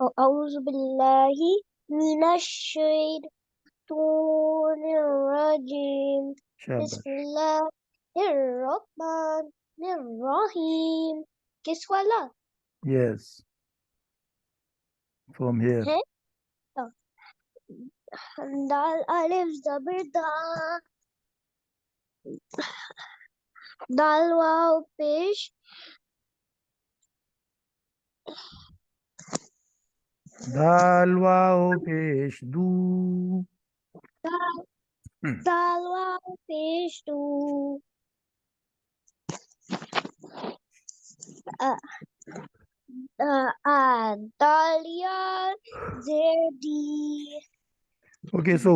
أعوذ بالله من الشيطان الرجيم بسم Shabash. الله الرحمن الرحيم. किस वाला Yes, from here. है? दाल अलिफ ज़बर दा, दाल वाव पेश, Dal wao pesh du. दाल वाव पेश दू, दालिया ज़ेर दी. Okay, so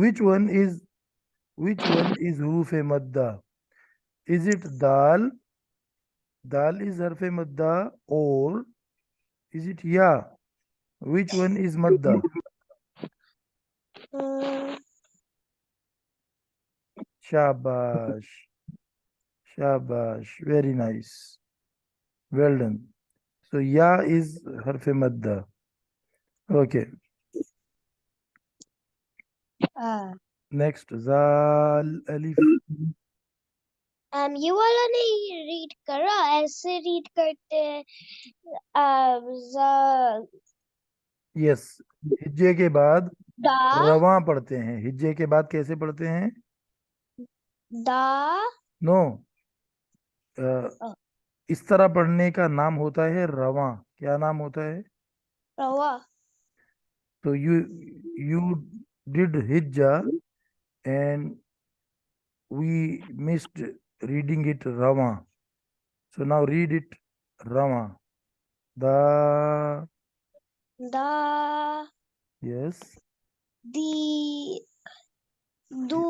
which one is huruf madda? Is it dal? Dal is harf madda, or is it ya? Which one is madda? Shabash. Shabash. Very nice. Well done. So ya is harf madda. Okay. Next, zal alif. ये वाला नहीं read करा, ऐसे read करते हैं. Yes. हिज्जे के बाद दा रवा पढ़ते हैं. हिज्जे के बाद कैसे पढ़ते हैं? दा नो. इस तरह पढ़ने का नाम होता है रवा. क्या नाम होता है? रवा. तो you did hijja and we missed reading it rava. So now read it rava. Da. दा Yes. दी दू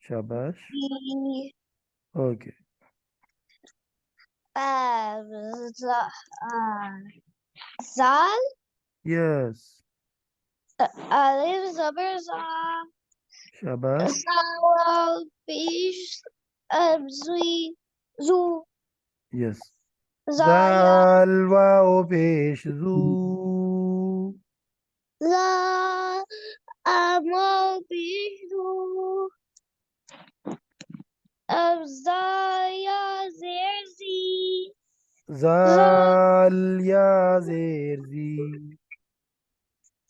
Shabash. दी Okay. जाल Yes. अलिफ ज़बर ज़ा, Shabash. सावाल पेश ज़ुई ज़ू, Yes. ज़ाया Zal wao pesh zu. ज़ा अमल पेश ज़ू, ज़ाया ज़ेर ज़ी, Zal ya zer zi.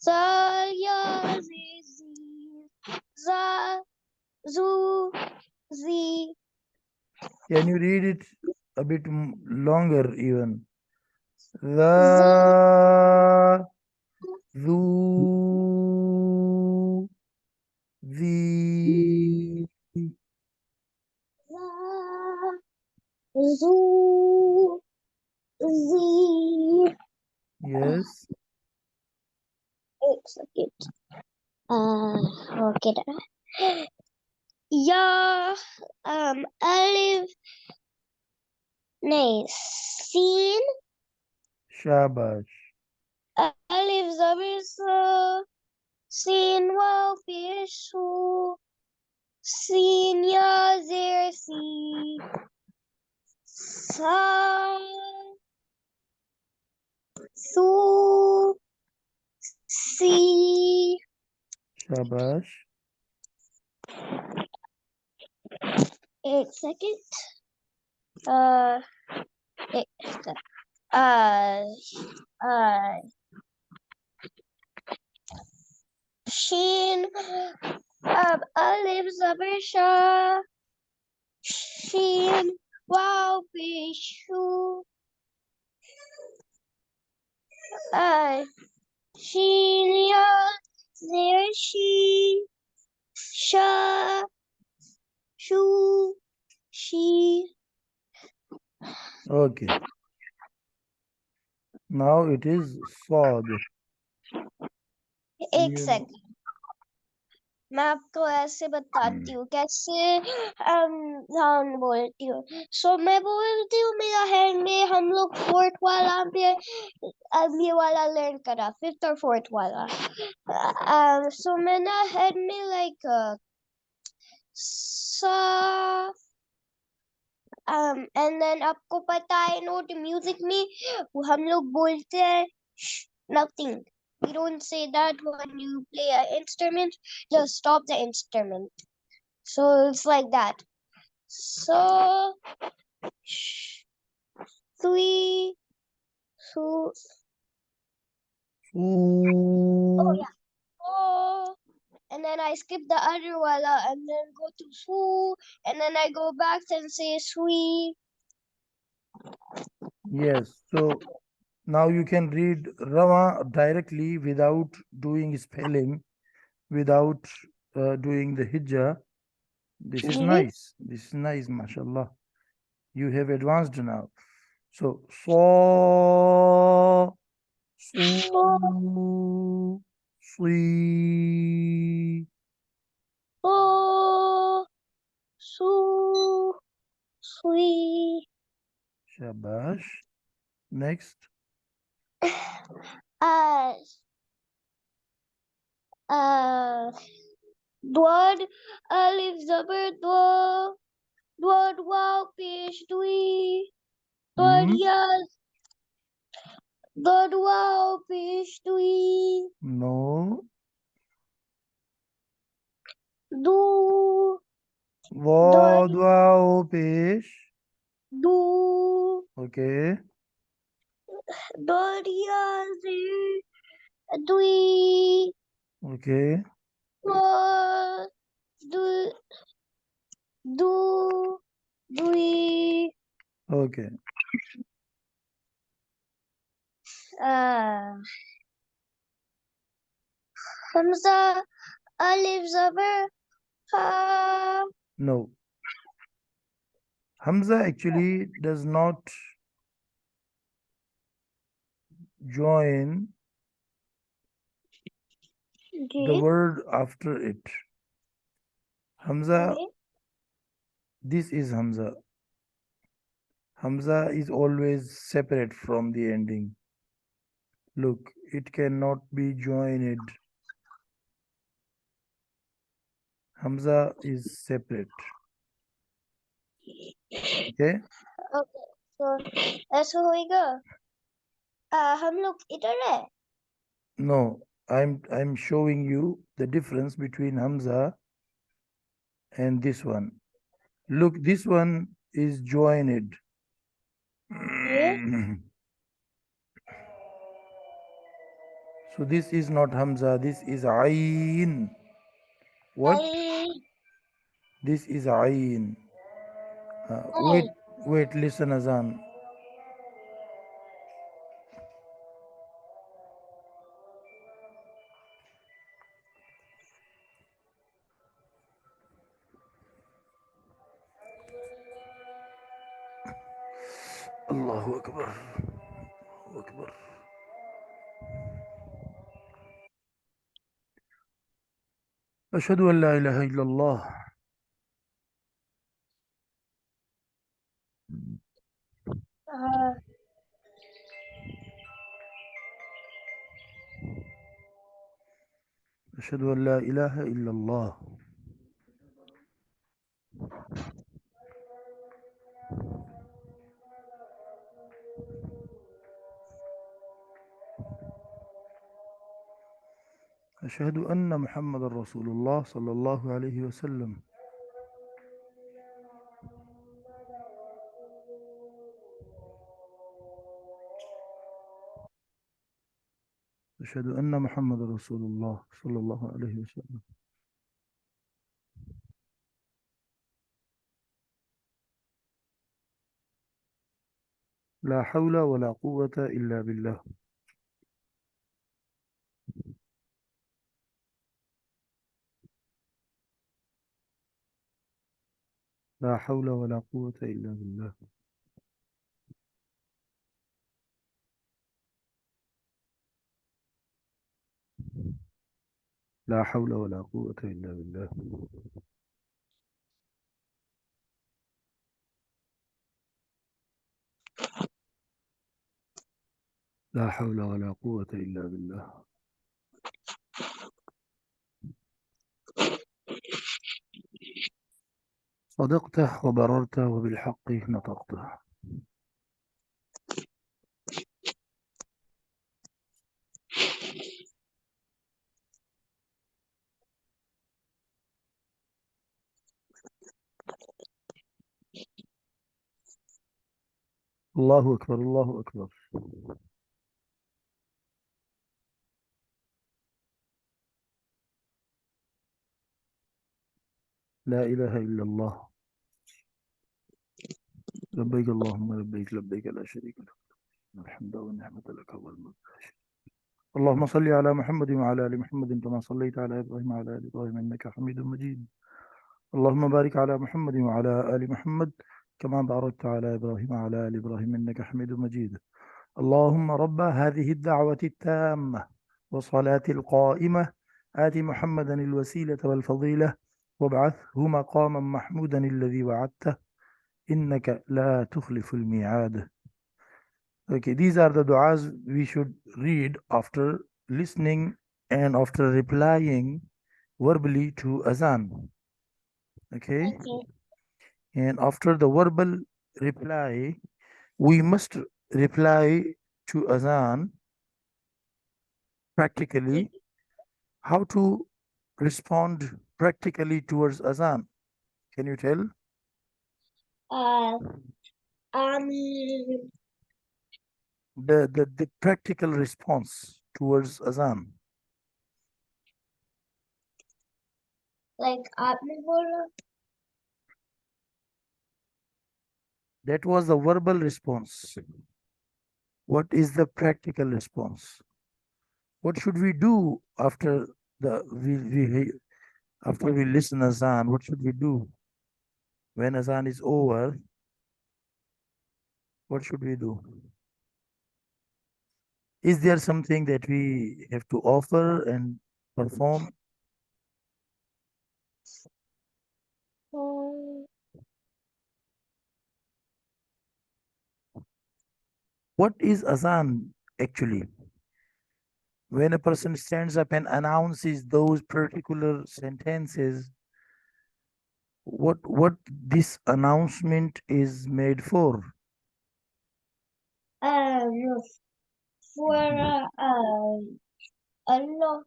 ज़ाया ज़ेर ज़ी, ज़ा ज़ू ज़ी. Can you read it a bit longer even? ज़ा The, zu, the. ज़ू ज़ी. Yes. एक सेकंड. ओके. या अलिफ नहीं, सीन Shabash. अलिफ ज़बर सा, सीन वाव पेश सू, सीन या ज़ेर सी, सा सू सी. Shabash. एक सेकंड. शीन अलिफ ज़बर शा, शीन वाव पेश शू, शीन या ज़ेर शी, शा शू शी. Okay. Now it is sod. एक सेकंड, मैं आपको ऐसे बताती हूँ कैसे जान बोलती हूँ. सो मैं बोलती हूँ मेरा हैंड में हम लोग फोर्थ वाला पे ये वाला लर्न करा, फिफ्थ और फोर्थ वाला. सो मैं ना हेड में लाइक सा and then आपको पता है नोट म्यूजिक में हम लोग बोलते हैं nothing. We don't say that when you play an instrument. Just stop the instrument. So it's like that. So sh- three, two, oh Su. yeah, oh, and then I skip the other wala and then go to su, and then I go back and say sui. Yes. So now you can read Rama directly without doing spelling, without doing the hijjah. This is Mm-hmm. nice. This is nice, mashallah. You have advanced now. So, so, So, su, sui. so, su, sui. Shabash. Next. Uh, uh, Dwad, alif zabar dwa, dwad wow pesh dwi, dwad Hmm? yaz, dwad wow pesh dwi, No. du, dwad, Wad, wow, pesh. du, Okay. dwad yaz, dwi, Okay. dwad, du, du, dwi. Okay. Uh, Hamza, alif zabar ha. No. Hamza actually does not join the Okay. word after it. Hamza, Okay. this is Hamza. Hamza is always separate from the ending. Look, it cannot be joined. Hamza is separate. Okay? Okay. So ऐसा होएगा हम लोग इधर है No, I'm showing you the difference between Hamza and this one. Look, this one is joined. ये So this is not Hamza, this is Ayn. What? I This is Ayn. I Wait, listen, Azan. Allahu Akbar. Allahu Akbar. أشهد أن لا إله إلا الله. أشهد أن لا إله إلا الله. أشهد أن محمد رسول الله صلى الله عليه وسلم. أشهد أن محمد رسول الله صلى الله عليه وسلم. لا حول ولا قوة إلا بالله. لا حول ولا قوة إلا بالله. لا حول ولا قوة إلا بالله. لا حول ولا قوة إلا بالله. صدقت وبررت وبالحق نطقت. الله أكبر الله أكبر. لا إله إلا الله. لبيك اللهم لبيك لبيك لا شريك لك الحمد والنعمة لك والملك. اللهم صل على محمد وعلى آل محمد كما صليت على إبراهيم وعلى آل إبراهيم إنك حميد مجيد. اللهم بارك على محمد وعلى آل محمد كما باركت على إبراهيم وعلى آل إبراهيم إنك حميد مجيد. اللهم رب هذه الدعوة التامة والصلاة القائمة آت محمدا الوسيلة والفضيلة وابعثه مقاما محمودا الذي وعدته إنك لا تخلف الميعاد. Okay, these are the du'as we should read after listening and after replying verbally to azan. Okay, Okay. and after the verbal reply, we must reply to azan practically. How to respond practically towards azan? Can you tell? Uh, um, The practical response towards azan. like आपने बोला That was the verbal response. What is the practical response? What should we do after the after we listen azan? What should we do when azan is over? What should we do? Is there something that we have to offer and perform? um, What is azan actually? When a person stands up and announces those particular sentences, what this announcement is made for? um, for Allah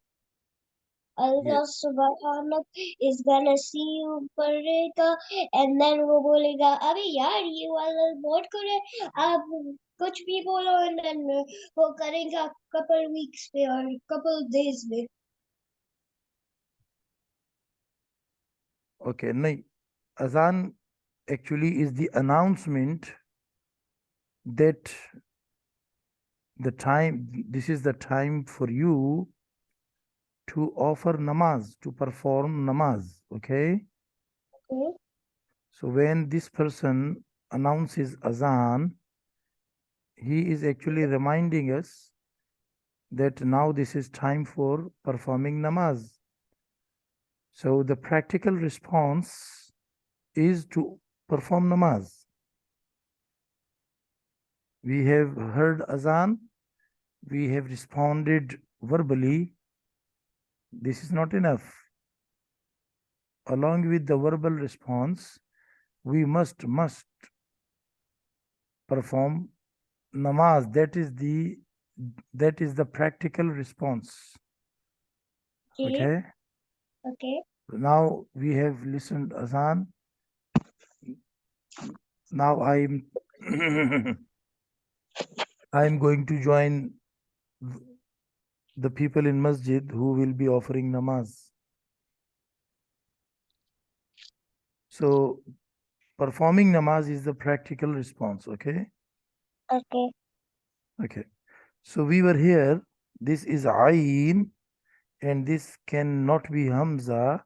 Yeah. Allah subhanahu is gonna see you पढ़ेगा and then वो बोलेगा अबे यार ये वाला note करे आप कुछ भी बोलो and then वो करेगा couple weeks पे और couple days में. Okay, no. Azan actually is the announcement that this is the time for you to offer namaz, to perform namaz. Okay. Okay. So when this person announces azan, he is actually reminding us that now this is time for performing namaz. So the practical response is to perform namaz. We have heard azan, we have responded verbally. This is not enough. Along with the verbal response, we must perform namaz. That is the practical response. Okay. Okay. Okay. Now we have listened azan. Now I'm I'm going to join the people in masjid who will be offering namaz. So performing namaz is the practical response. Okay. Okay. Okay. So we were here. This is ayn, and this cannot be hamza.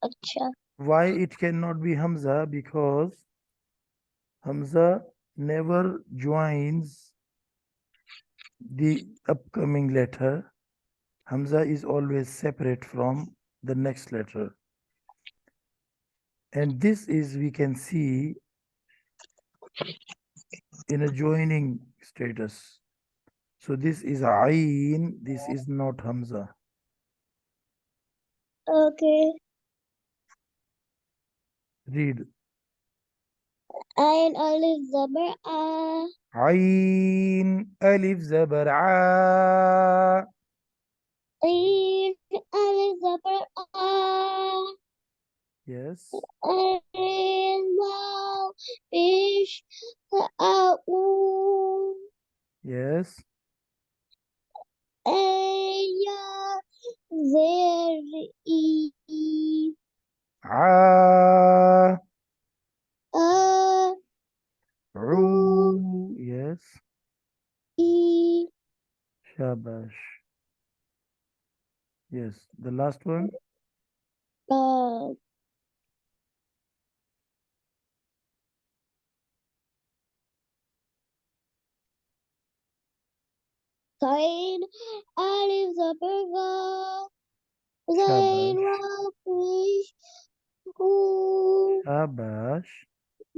अच्छा. Why it cannot be hamza? Because hamza never joins the upcoming letter. Hamza is always separate from the next letter. And this is, we can see, in a joining status. So this is ayn, this is not hamza. Okay. Read. Ain alif zabar a. عين ألف زبر ع. Ain alif zabar a. Yes. Ain waw fish a u. Yes. Ain ya zer i. ع. A u عو. Yes. i. Shabash. Yes. The last one. Uh, Zain alif zabar ga. Zain Shabash. waw fish hu. Shabash.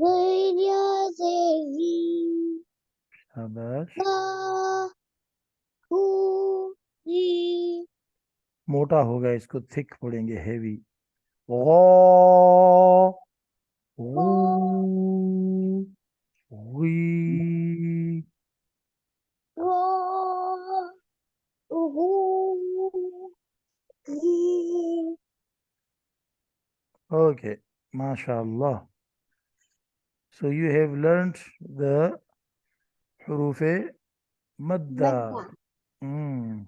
Zain ya zer i. Shabash. Ba hu ri. मोटा होगा इसको thick पढ़ेंगे heavy गौ Ba गू गुई ro hu ri. okay mashallah so you have learned the huroof madda Madda. mm.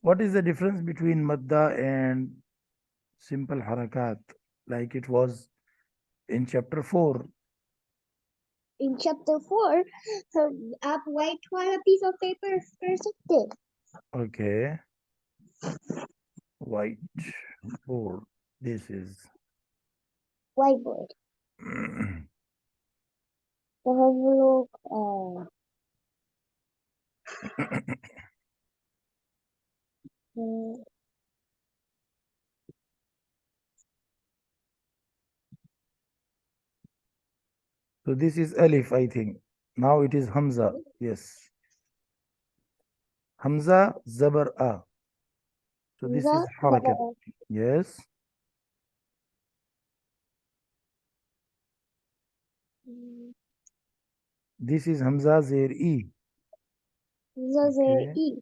What is the difference between madda and simple harakat like it was in chapter 4? In chapter 4, आप white वाला piece of paper कर सकते हैं. Okay, white board, this is Whiteboard. तो हम लोग so this is alif I think now it is hamza yes Hamza Zabar A. So this Hamza is Harakat. Yes. This is Hamza Zair E. हमजा ज़ेर Okay. ई.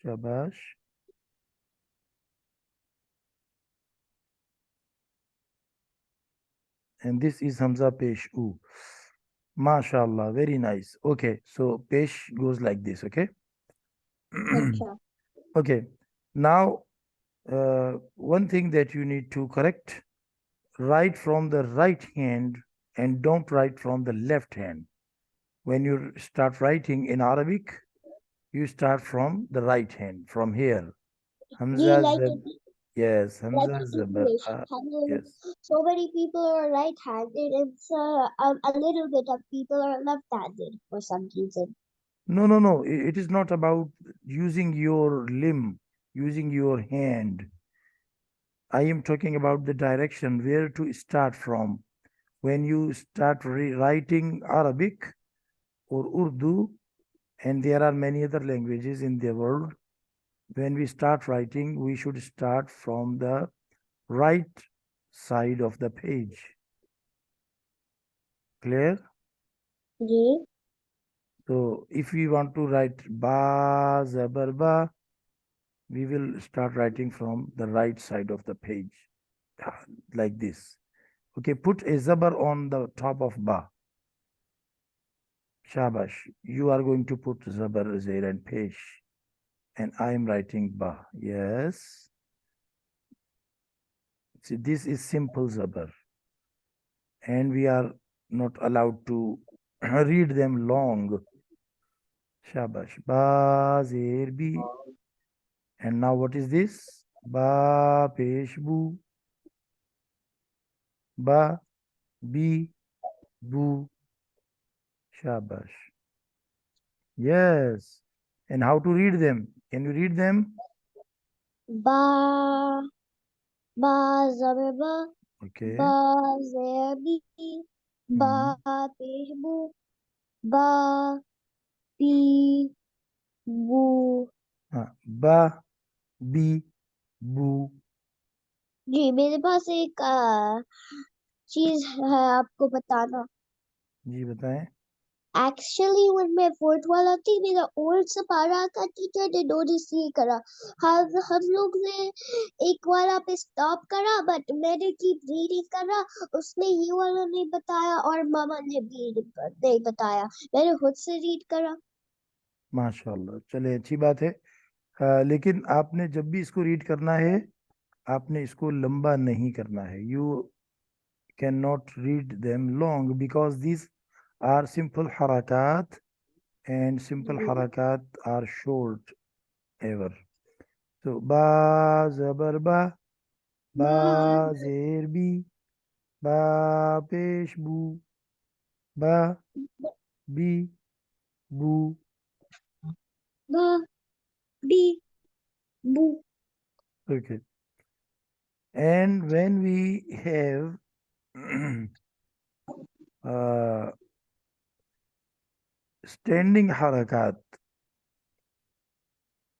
Shabash. And this is Hamza Pesh U. MashaAllah. Very nice. Okay. So Pesh goes like this. Okay. अच्छा. Okay. Now, one thing that you need to correct write from the right hand and don't write from the left hand. When you start writing in Arabic, you start from the right hand, from here. ये Hamza Zab. Yes, like Hamza in Zabar. English. Yes. So many people are right-handed, and so a little bit of people are left-handed for some reason. No, no, no. It is not about using your limb, using your hand. I am talking about the direction where to start from. When you start writing Arabic or Urdu, and there are many other languages in the world, when we start writing, we should start from the right side of the page. Clear? जी. So if we want to write ba, zabar ba, we will start writing from the right side of the page, like this. Okay, put a zabar on the top of ba. Shabash. You are going to put zabar, zair and pesh. And I am writing ba. Yes. See, this is simple zabar. And we are not allowed to read them long. Shabash. Ba, zair, bi. And now what is this? Ba, pesh, bu. Ba, bi, bu. Shabash. Yes. And how to read them? Can you read them? Ba ba ज़बर ba. Ba Okay. ज़ेर बी. Ba Mm. पेश बू. Ba pi bu. Ba, bi, bu. जी मेरे पास एक चीज है आपको बताना। जी बताएं। एक्चुअली when मैं फोर्थ वाला थी मेरा ओल्ड से पढ़ा था टीचर ने नोटिस नहीं करा। हम लोग ने एक वाला पे स्टॉप करा बट मैंने कीप रीडिंग करा। उसने ये वाला नहीं बताया और मामा ने भी नहीं बताया। मैंने खुद से रीड करा। माशाल्लाह, चले अच्छी बात है। लेकिन आपने जब भी इसको रीड करना है, आपने इसको लंबा नहीं करना है। You can not read them long because this are simple हरकत, and simple harakat are short ever. So ba zabar ba, ba zer bi, ba pesh bu, ba bi bu. ब बी बू। Okay. And when we have uh, standing harakat,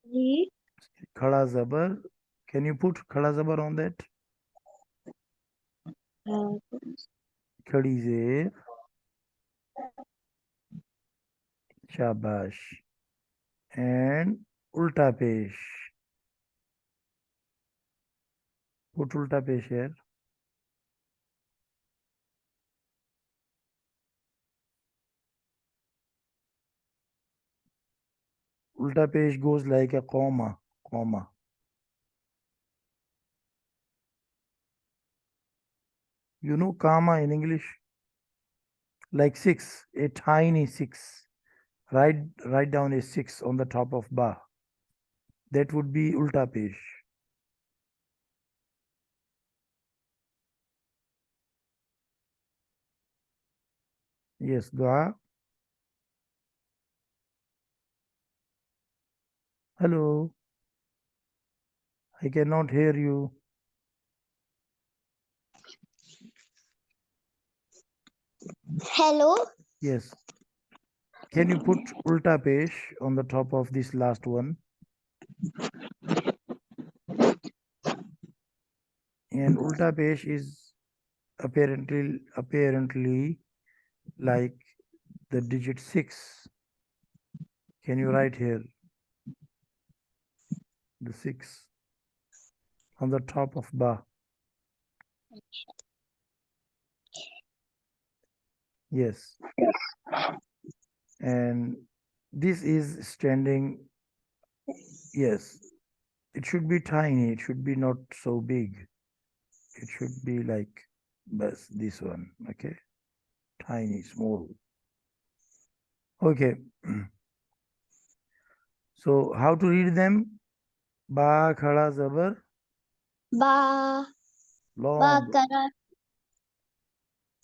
जी khada zabar, can you put khada zabar on that? Khadi zer, shabash. And ulta pesh. Put ulta pesh here. Ulta pesh goes like a comma, comma. You know comma in English? Like six, a tiny six. Write down a six on the top of ba. That would be ulta pesh. Yes, dua. Hello, I cannot hear you. Hello. Yes. Can you put ulta pesh on the top of this last one? And ulta pesh is apparently like the digit six. Can you write here the six on the top of ba? Yes. And this is standing. Yes, it should be tiny. It should be not so big. It should be like this one. Okay, tiny, small. Okay. So how to read them? Ba khada zabar बा बा long. करा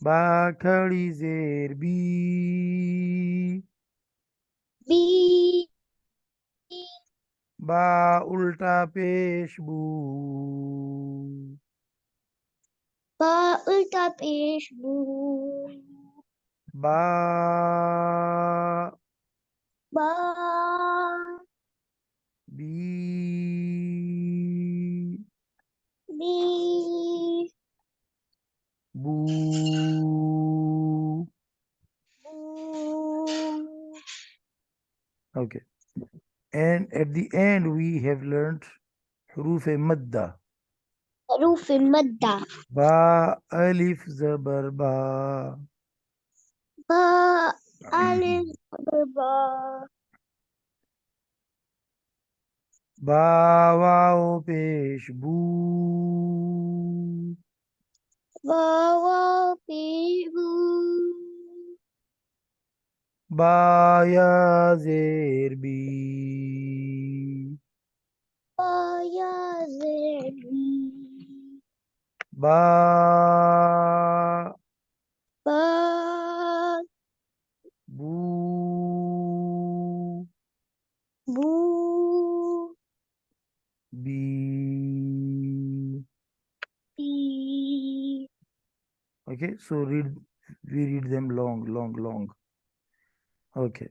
Ba khadi zer bi. बी Ba ulta pesh bu. बा उल्टा पेश बू Ba बा bi B bu. बू Okay. And at the end, we have learned huroof madda. حروف مدة Ba alif zabar ba. با ألف با Ba wow pesh bu. واو بي بو Ba ya zer bi. با يا زبي Ba با bu. بو Bi. بي Okay, so we read them long, long, long. Okay.